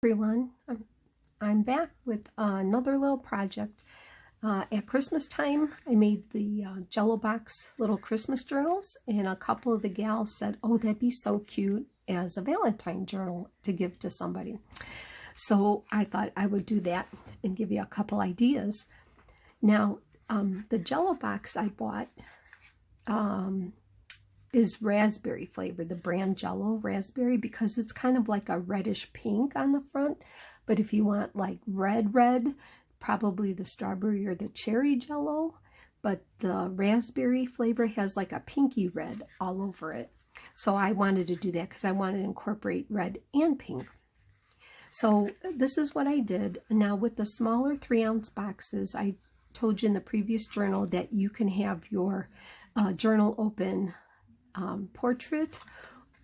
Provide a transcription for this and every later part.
Everyone, I'm back with another little project. At Christmas time, I made the Jello box little Christmas journals, and a couple of the gals said, oh, that'd be so cute as a Valentine journal to give to somebody. So I thought I would do that and give you a couple ideas. Now, the Jello box I bought is raspberry flavored, the brand Jello raspberry, because it's kind of like a reddish pink on the front. But if you want like red, probably the strawberry or the cherry Jello. But the raspberry flavor has like a pinky red all over it. So I wanted to do that because I wanted to incorporate red and pink. So this is what I did. Now with the smaller 3-ounce boxes, I told you in the previous journal that you can have your journal open portrait,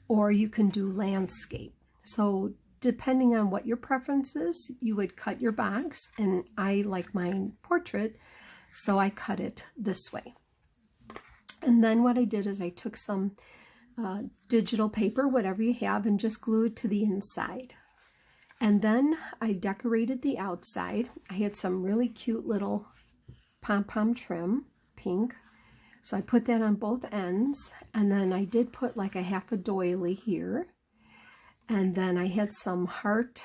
or you can do landscape. So depending on what your preference is, you would cut your box, and I like mine portrait, so I cut it this way. And then what I did is I took some digital paper, whatever you have, and just glued it to the inside. And then I decorated the outside. I had some really cute little pom-pom trim, pink. So I put that on both ends, and then I did put like a half a doily here. And then I had some heart,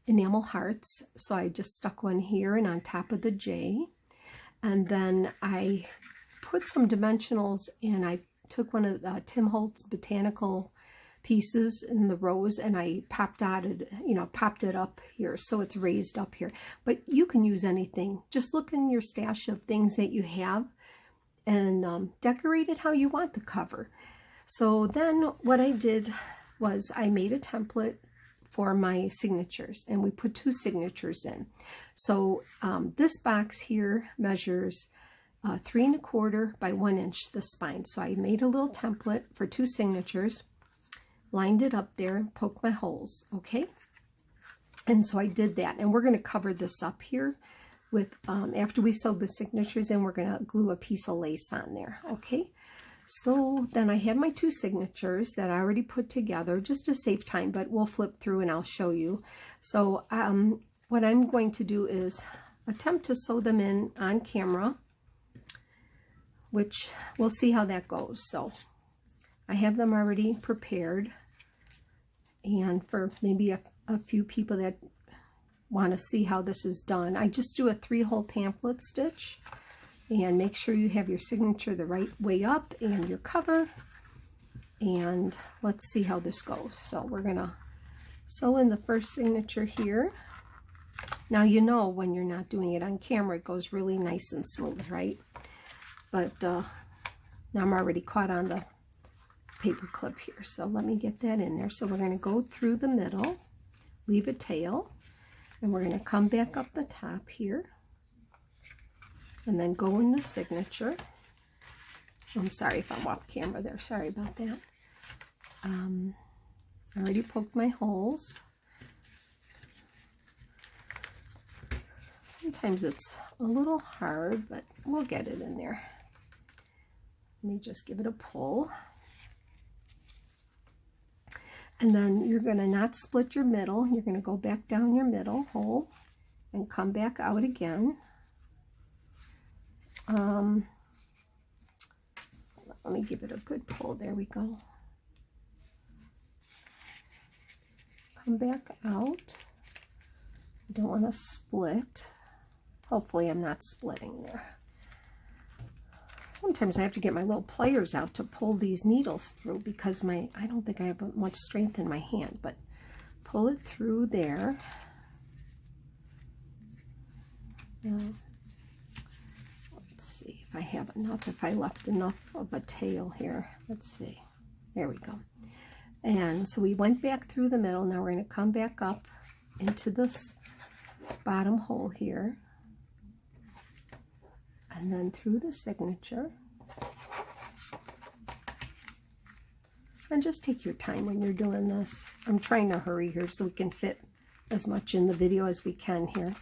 enamel hearts. So I just stuck one here and on top of the J. And then I put some dimensionals, and I took one of Tim Holtz botanical pieces in the rose, and I popped it up here so it's raised up here. But you can use anything. Just look in your stash of things that you have and decorate it how you want the cover. So then what I did was I made a template for my signatures, and we put 2 signatures in. So this box here measures 3 1/4 by 1 inch, the spine. So I made a little template for 2 signatures, lined it up there, poked my holes, okay? And so I did that, and we're going to cover this up here with, after we sew the signatures in, we're going to glue a piece of lace on there, okay? So then I had my 2 signatures that I already put together just to save time, but we'll flip through and I'll show you. So what I'm going to do is attempt to sew them in on camera, which we'll see how that goes. So I have them already prepared, and for maybe a few people that want to see how this is done, I just do a 3-hole pamphlet stitch, and make sure you have your signature the right way up and your cover, and let's see how this goes. So we're gonna sew in the first signature here. Now, you know, when you're not doing it on camera, it goes really nice and smooth, right? But now I'm already caught on the paper clip here, so let me get that in there. So we're going to go through the middle, leave a tail, and we're going to come back up the top here, and then go in the signature. I'm sorry if I'm off camera there, sorry about that. I already poked my holes. Sometimes it's a little hard, but we'll get it in there. Let me just give it a pull. And then you're going to not split your middle. You're going to go back down your middle hole and come back out again. Let me give it a good pull. There we go. Come back out. I don't want to split. Hopefully I'm not splitting there. Sometimes I have to get my little pliers out to pull these needles through because I don't think I have much strength in my hand, but pull it through there. Let's see if I have enough, if I left enough of a tail here. Let's see. There we go. And so we went back through the middle. Now we're going to come back up into this bottom hole here, and then through the signature. And just take your time when you're doing this. I'm trying to hurry here so we can fit as much in the video as we can here.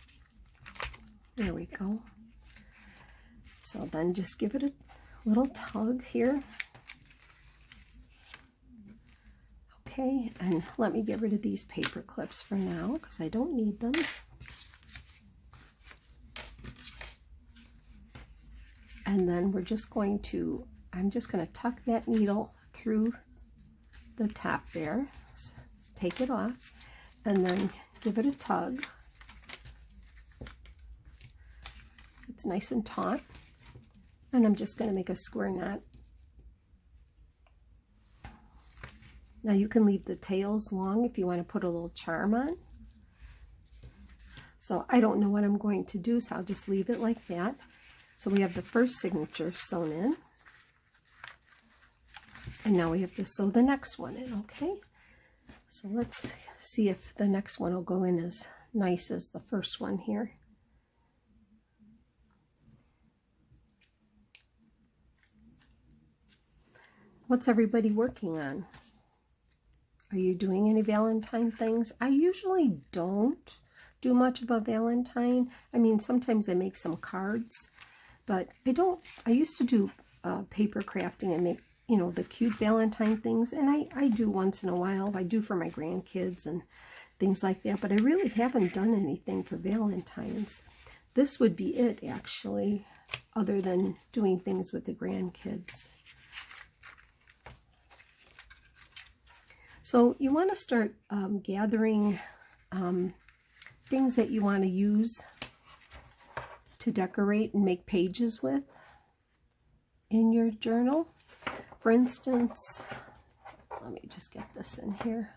There we go. So then just give it a little tug here. Okay, and let me get rid of these paper clips for now because I don't need them. And then we're just going to, I'm just going to tuck that needle through the top there, take it off, and then give it a tug. It's nice and taut. And I'm just going to make a square knot. Now you can leave the tails long if you want to put a little charm on. So I don't know what I'm going to do, so I'll just leave it like that. So we have the first signature sewn in. And now we have to sew the next one in, okay? So let's see if the next one will go in as nice as the first one here. What's everybody working on? Are you doing any Valentine things? I usually don't do much of a Valentine. I mean, sometimes I make some cards, but I used to do paper crafting and make, you know, the cute Valentine things, and I do once in a while. I do for my grandkids and things like that, but I really haven't done anything for Valentine's. This would be it, actually, other than doing things with the grandkids. So you want to start gathering things that you want to use to decorate and make pages with in your journal. For instance, let me just get this in here.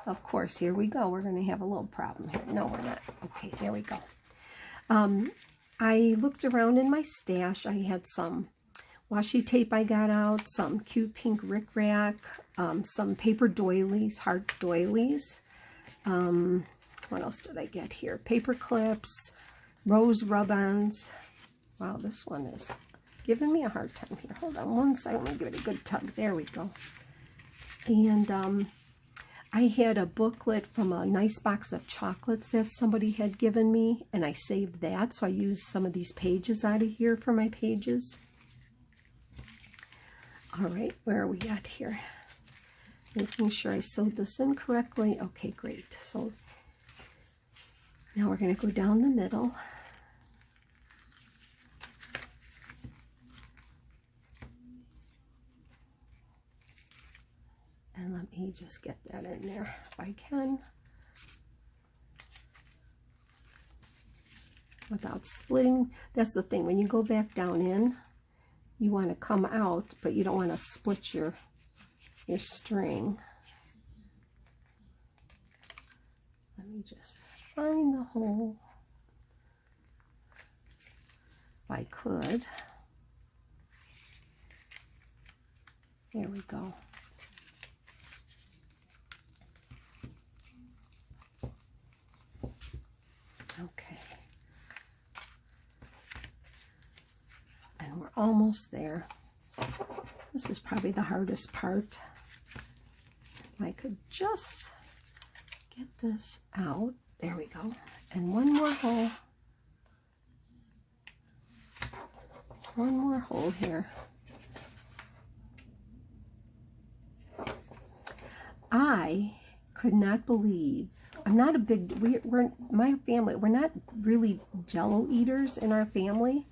Of course, here we go. We're going to have a little problem here. No, we're not. Okay, there we go. I looked around in my stash. I had some washi tape I got out, some cute pink rickrack, some paper doilies, heart doilies. What else did I get here? Paper clips, rose rub-ons. Wow, this one is giving me a hard time here. Hold on one second. Let me give it a good tug. There we go. And I had a booklet from a nice box of chocolates that somebody had given me, and I saved that. So I used some of these pages out of here for my pages. All right, where are we at here? Making sure I sewed this in correctly. Okay, great. So now we're going to go down the middle. And let me just get that in there if I can, without splitting. That's the thing, when you go back down in, you want to come out, but you don't want to split your string. Let me just find the hole, if I could. There we go. Okay. And we're almost there. This is probably the hardest part. If I could just get this out. There we go. And one more hole. One more hole here. I could not believe, I'm not a big, my family, we're not really Jello eaters in our family.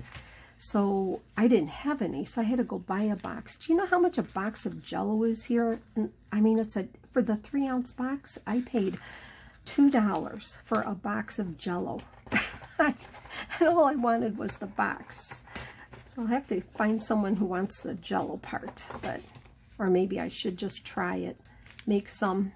So I didn't have any, so I had to go buy a box. Do you know how much a box of Jello is here? And I mean, for the 3-ounce box, I paid $2 for a box of Jello. And all I wanted was the box. So I'll have to find someone who wants the Jello part, or maybe I should just try it. Make some.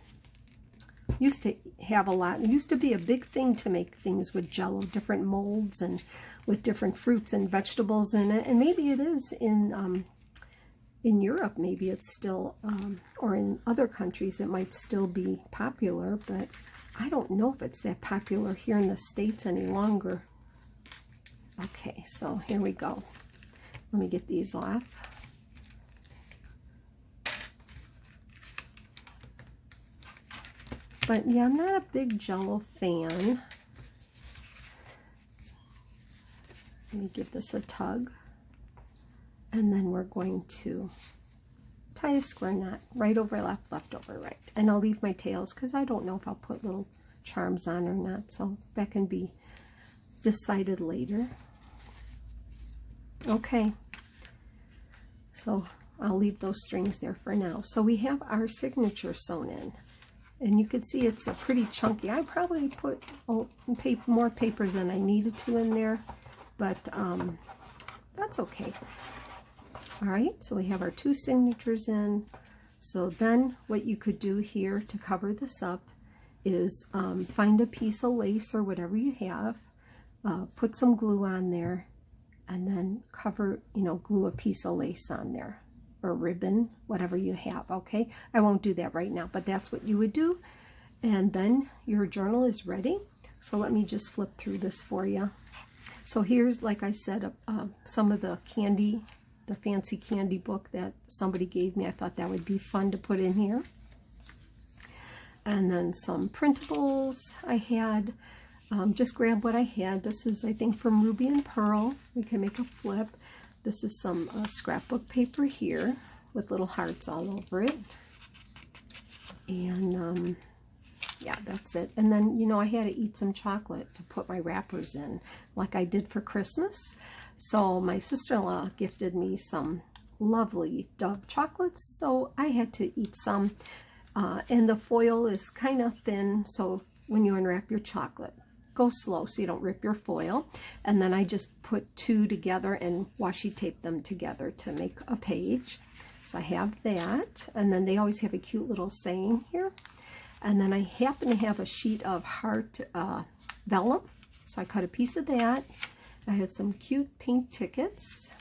Used to have a lot. It used to be a big thing to make things with Jello, different molds and with different fruits and vegetables in it. And maybe it is in Europe. Maybe it's still, or in other countries, it might still be popular. But I don't know if it's that popular here in the States any longer. Okay, so here we go. Let me get these off. But yeah, I'm not a big Jello fan. Let me give this a tug. And then we're going to tie a square knot, right over left, left over right. And I'll leave my tails because I don't know if I'll put little charms on or not, so that can be decided later. Okay, so I'll leave those strings there for now. So we have our signature sewn in, and you can see it's a pretty chunky. I probably put more papers than I needed to in there, but that's okay. All right, so we have our 2 signatures in. So then what you could do here to cover this up is find a piece of lace or whatever you have, put some glue on there, and then cover, glue a piece of lace on there, or ribbon, whatever you have, okay? I won't do that right now, but that's what you would do. And then your journal is ready. So let me just flip through this for you. So here's, like I said, some of the candy, the fancy candy book that somebody gave me. I thought that would be fun to put in here. And then some printables I had. Just grab what I had. This is, I think, from Ruby and Pearl. We can make a flip. This is some scrapbook paper here with little hearts all over it. And yeah, that's it. And then, I had to eat some chocolate to put my wrappers in, like I did for Christmas. So my sister-in-law gifted me some lovely Dove chocolates, so I had to eat some. And the foil is kind of thin, so when you unwrap your chocolate, go slow so you don't rip your foil. And then I just put 2 together and washi tape them together to make a page. So I have that, and then they always have a cute little saying here. And then I happen to have a sheet of heart vellum, so I cut a piece of that. I had some cute pink tickets.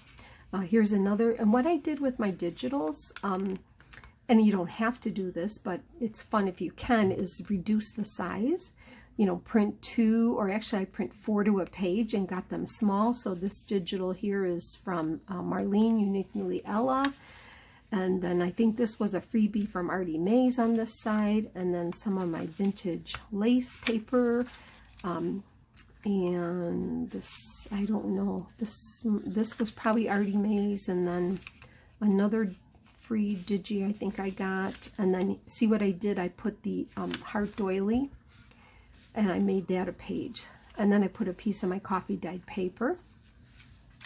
Here's another, and what I did with my digitals, and you don't have to do this, but it's fun if you can, is reduce the size. Print 2, or actually I print 4 to a page and got them small. So this digital here is from Marlene, Uniquely Ella. And then I think this was a freebie from Artie Mays on this side. And then some of my vintage lace paper. And this, I don't know, this was probably Artie Mays, and then another free digi I think I got. And then see what I did, I put the heart doily, and I made that a page. And then I put a piece of my coffee dyed paper.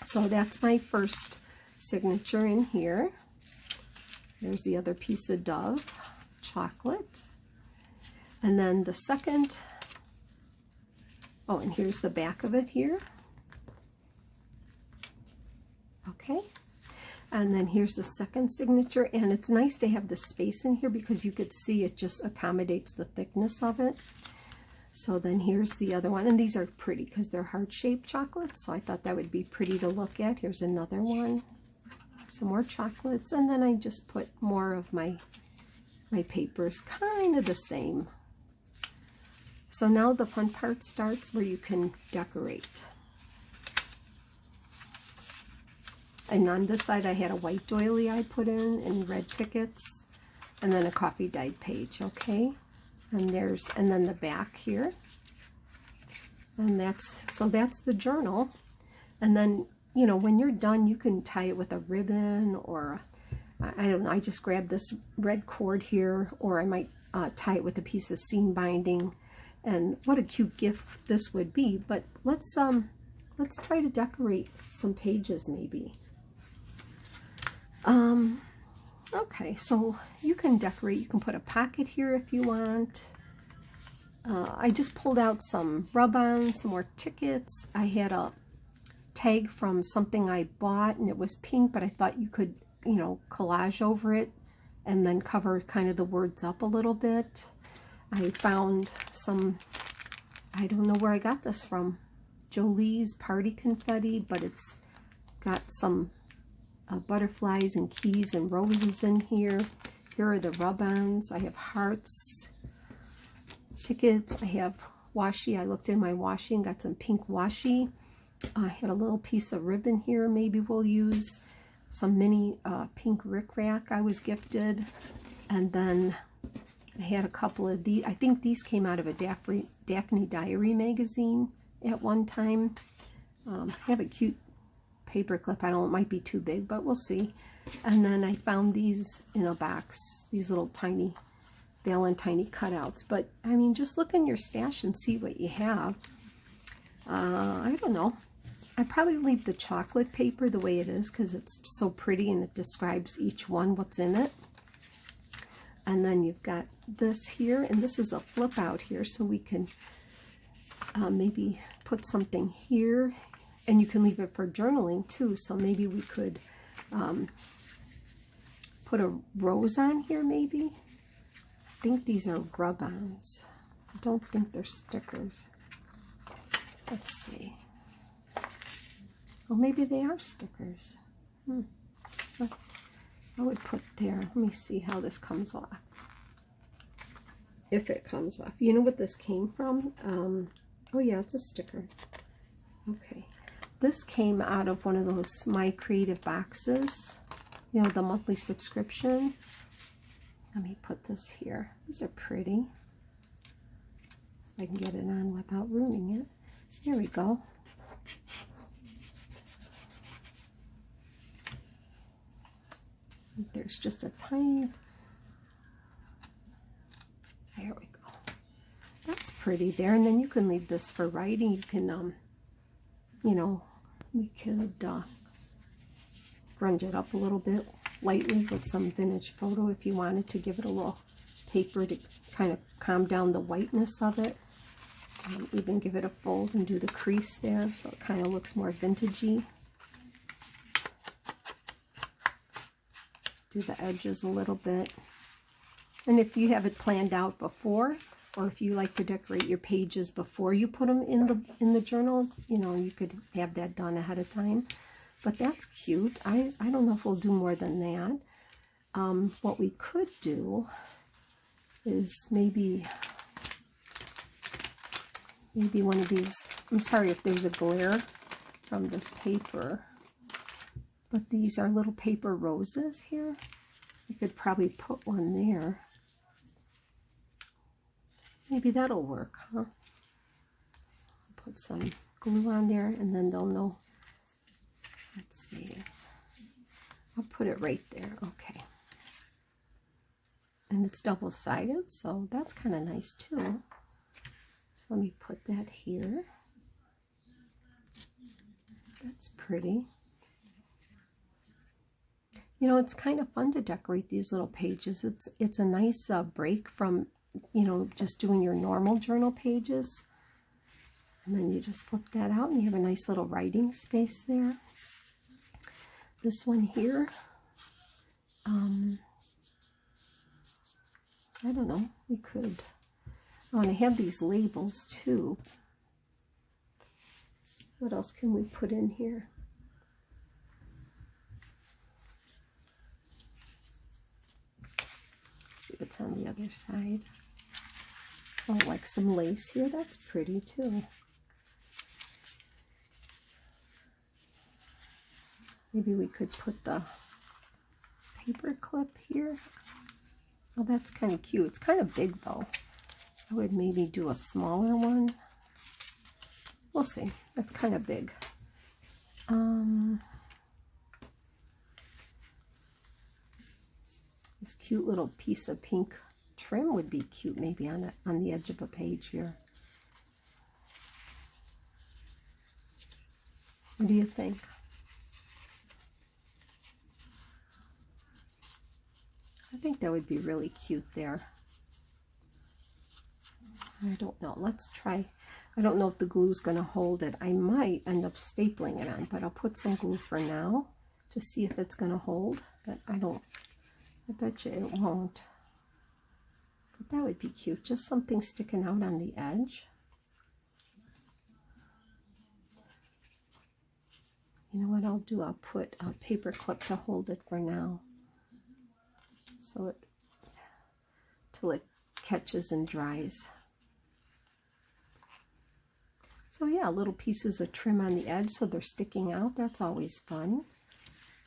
So that's my first signature in here. There's the other piece of Dove chocolate. And then the second, oh, and here's the back of it here. Okay. And then here's the second signature, and it's nice to have the space in here because you could see it just accommodates the thickness of it. So then here's the other one, and these are pretty because they're heart-shaped chocolates, so I thought that would be pretty to look at. Here's another one, some more chocolates, and then I just put more of my papers, kind of the same. So now the fun part starts where you can decorate. And on this side I had a white doily I put in and red tickets, and then a coffee dyed page, okay? And then the back here. And that's the journal. And then, when you're done, you can tie it with a ribbon, or I don't know, I just grabbed this red cord here, or I might tie it with a piece of seam binding. And what a cute gift this would be. But let's try to decorate some pages maybe. Okay, so you can decorate. You can put a pocket here if you want. I just pulled out some rub-ons, some more tickets. I had a tag from something I bought, and it was pink, but I thought you could, collage over it and then cover kind of the words up a little bit. I found some, I don't know where I got this from, Jolie's Party Confetti, but it's got some butterflies and keys and roses in here. Here are the rub-ons. I have hearts, tickets. I have washi. I looked in my washi and got some pink washi. I had a little piece of ribbon here maybe we'll use. Some mini pink rickrack I was gifted. And then I had a couple of these. I think these came out of a Daphne Diary magazine at one time. I have a cute paper clip. I don't know, it might be too big, but we'll see. And then I found these in a box, these little tiny Valentine cutouts. But I mean, just look in your stash and see what you have. I don't know. I'd probably leave the chocolate paper the way it is because it's so pretty and it describes each one, what's in it. And then you've got this here, and this is a flip out here, so we can maybe put something here, and you can leave it for journaling too. So maybe we could put a rose on here maybe. I think these are rub-ons. I don't think they're stickers. Let's see. Oh, maybe they are stickers. I would put there. Let me see how this comes off. If it comes off. You know what this came from? Oh yeah, it's a sticker. Okay. This came out of one of those My Creative boxes. You know, the monthly subscription. Let me put this here. These are pretty. I can get it on without ruining it. Here we go. There's just a tiny, there we go. That's pretty there. And then you can leave this for writing. You can, you know, we could grunge it up a little bit lightly with some vintage photo if you wanted to give it a little paper to kind of calm down the whiteness of it. Even give it a fold and do the crease there so it kind of looks more vintagey. Do the edges a little bit. And if you have it planned out before, or if you like to decorate your pages before you put them in the journal, you know, you could have that done ahead of time. But that's cute. I don't know if we'll do more than that. What we could do is maybe one of these. I'm sorry if there's a glare from this paper. But these are little paper roses here. You could probably put one there. Maybe that'll work, huh? Put some glue on there and then they'll know. Let's see. I'll put it right there. Okay. And it's double-sided, so that's kind of nice too. So let me put that here. That's pretty. You know, it's kind of fun to decorate these little pages. It's a nice break from, you know, just doing your normal journal pages. And then you just flip that out and you have a nice little writing space there. This one here, I don't know, we could, oh, and I have these labels too. What else can we put in here? See what's on the other side. Oh, like some lace here. That's pretty too. Maybe we could put the paper clip here. Oh, that's kind of cute. It's kind of big though. I would maybe do a smaller one. We'll see. That's kind of big. This cute little piece of pink trim would be cute maybe on the edge of a page here. What do you think? I think that would be really cute there. I don't know. Let's try. I don't know if the glue's going to hold it. I might end up stapling it on, but I'll put some glue for now to see if it's going to hold. But I bet you it won't. But that would be cute. Just something sticking out on the edge. You know what I'll do? I'll put a paper clip to hold it for now. So till it catches and dries. So yeah, little pieces of trim on the edge so they're sticking out. That's always fun.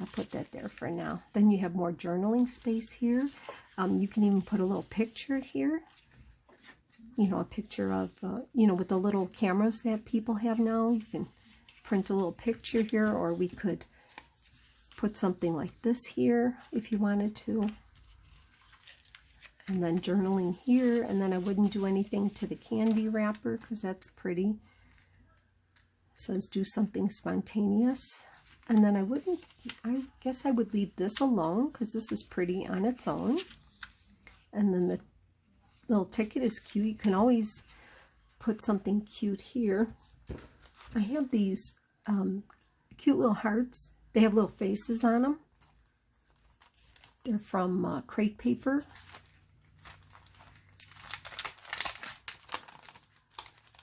I'll put that there for now. Then you have more journaling space here. You can even put a little picture here. You know, a picture of, you know, with the little cameras that people have now. You can print a little picture here, or we could put something like this here if you wanted to. And then journaling here, and then I wouldn't do anything to the candy wrapper because that's pretty. It says do something spontaneous. And then I guess I would leave this alone because this is pretty on its own. And then the little ticket is cute. You can always put something cute here. I have these cute little hearts. They have little faces on them. They're from crepe paper.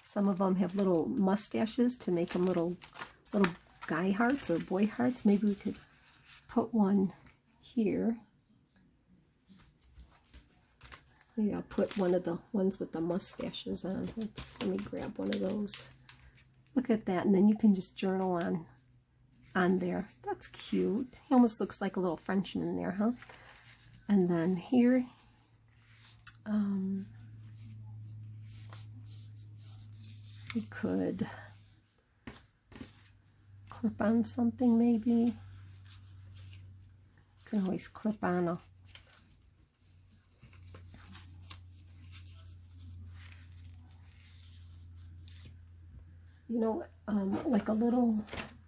Some of them have little mustaches to make them little guy hearts or boy hearts. Maybe we could put one here. Maybe I'll put one of the ones with the mustaches on. Let me grab one of those. Look at that, and then you can just journal on there. That's cute. He almost looks like a little Frenchman there, huh? And then here, we could clip on something maybe. You can always clip on a like a little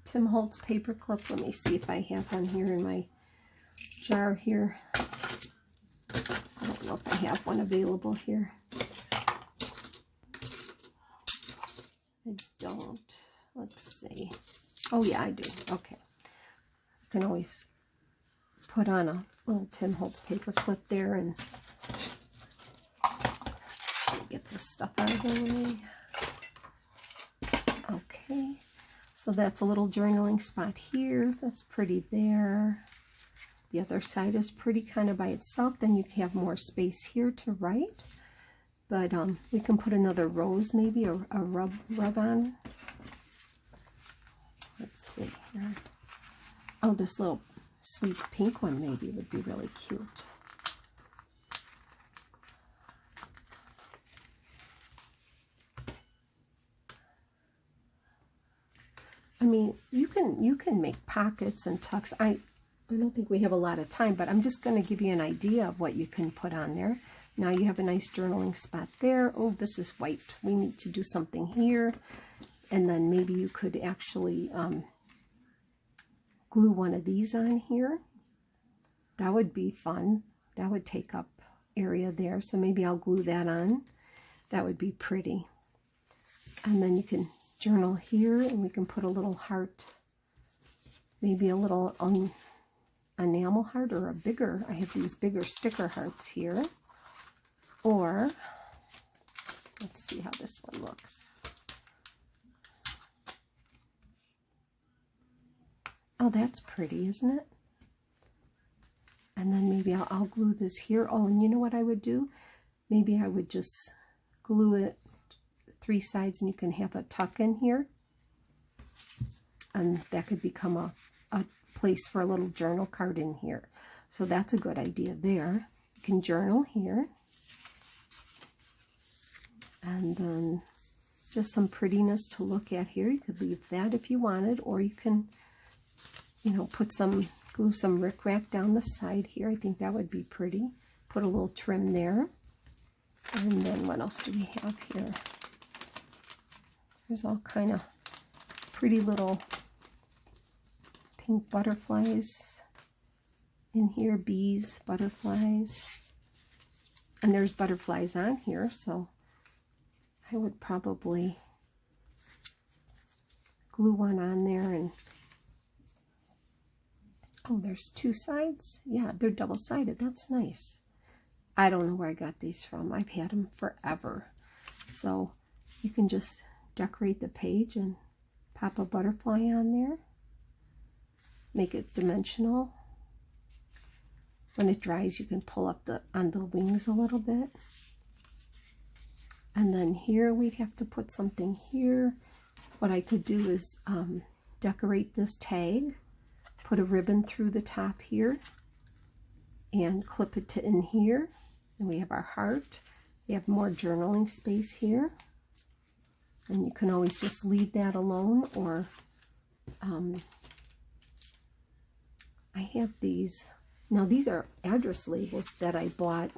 Tim Holtz paper clip. Let me see if I have one here in my jar here. I don't know if I have one available here. I don't. Let's see. Oh yeah, I do. Okay. You can always put on a little Tim Holtz paper clip there and get this stuff out of the way. Okay. So that's a little journaling spot here. That's pretty there. The other side is pretty kind of by itself. Then you have more space here to write. But we can put another rose maybe, or a rub on. Let's see here. Oh, this little sweet pink one maybe would be really cute. I mean, you can make pockets and tucks. I don't think we have a lot of time, but I'm just going to give you an idea of what you can put on there. Now you have a nice journaling spot there. Oh, this is white. We need to do something here. And then maybe you could actually glue one of these on here. That would be fun. That would take up area there. So maybe I'll glue that on. That would be pretty. And then you can journal here, and we can put a little heart, maybe a little enamel heart, or a bigger, I have these bigger sticker hearts here. Or, let's see how this one looks. Oh, that's pretty, isn't it? And then maybe I'll glue this here. Oh, and you know what I would do? Maybe I would just glue it 3 sides, and you can have a tuck in here. And that could become a place for a little journal card in here. So that's a good idea there. You can journal here. And then just some prettiness to look at here. You could leave that if you wanted, or you can, put glue some rickrack down the side here. I think that would be pretty. Put a little trim there. And then what else do we have here? There's all kind of pretty little pink butterflies in here, bees, butterflies. And there's butterflies on here, so I would probably glue one on there. And oh, there's 2 sides. Yeah, they're double-sided. That's nice. I don't know where I got these from. I've had them forever. So you can just decorate the page and pop a butterfly on there. Make it dimensional. When it dries, you can pull up on the wings a little bit. And then here we'd have to put something here. What I could do is decorate this tag, put a ribbon through the top here, and clip it to in here. And we have our heart. We have more journaling space here. And you can always just leave that alone, or I have these. Now these are address labels that I bought.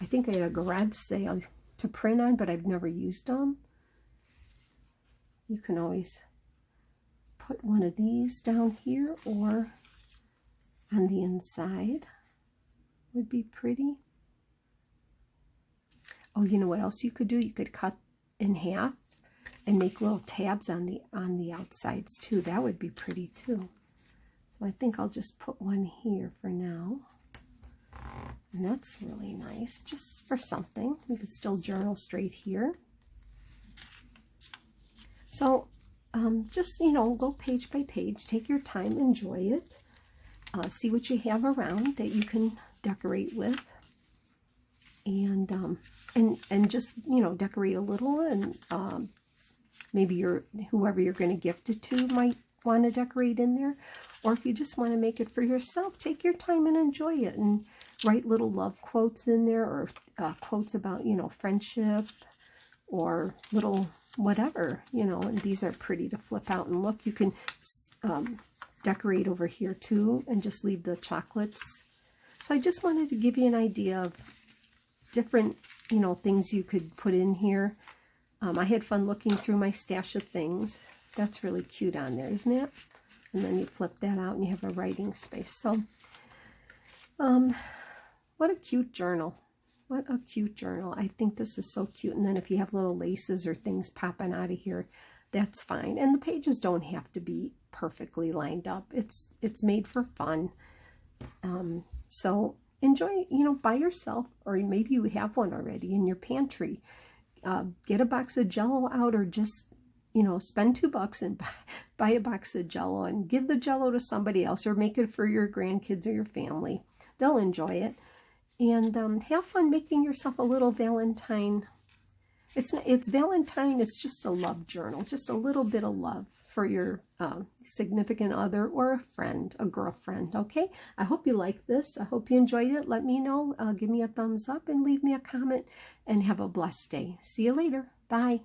I think I had a garage sale to print on, but I've never used them. You can always put one of these down here or on the inside. Would be pretty. Oh, you know what else you could do? You could cut in half and make little tabs on the outsides too. That would be pretty too. So I think I'll just put one here for now. And that's really nice, just for something. We could still journal straight here. So just, you know, go page by page, take your time, enjoy it. See what you have around that you can decorate with. And just, you know, decorate a little, and maybe whoever you're going to gift it to might want to decorate in there. Or if you just want to make it for yourself, take your time and enjoy it, and write little love quotes in there, or quotes about, you know, friendship, or little whatever, you know. And these are pretty to flip out and look. You can decorate over here too and just leave the chocolates. So I just wanted to give you an idea of different, you know, things you could put in here. I had fun looking through my stash of things. That's really cute on there, isn't it? And then you flip that out and you have a writing space. So what a cute journal. What a cute journal. I think this is so cute. And then if you have little laces or things popping out of here, that's fine. And the pages don't have to be perfectly lined up. It's made for fun. So enjoy, you know, by yourself, or maybe you have one already in your pantry. Get a box of Jello out, or just, you know, spend $2 and buy a box of Jello and give the Jello to somebody else, or make it for your grandkids or your family. They'll enjoy it. And have fun making yourself a little Valentine. It's Valentine. It's just a love journal, just a little bit of love for your significant other or a friend, a girlfriend. Okay, I hope you like this. I hope you enjoyed it. Let me know. Give me a thumbs up and leave me a comment, and have a blessed day. See you later. Bye.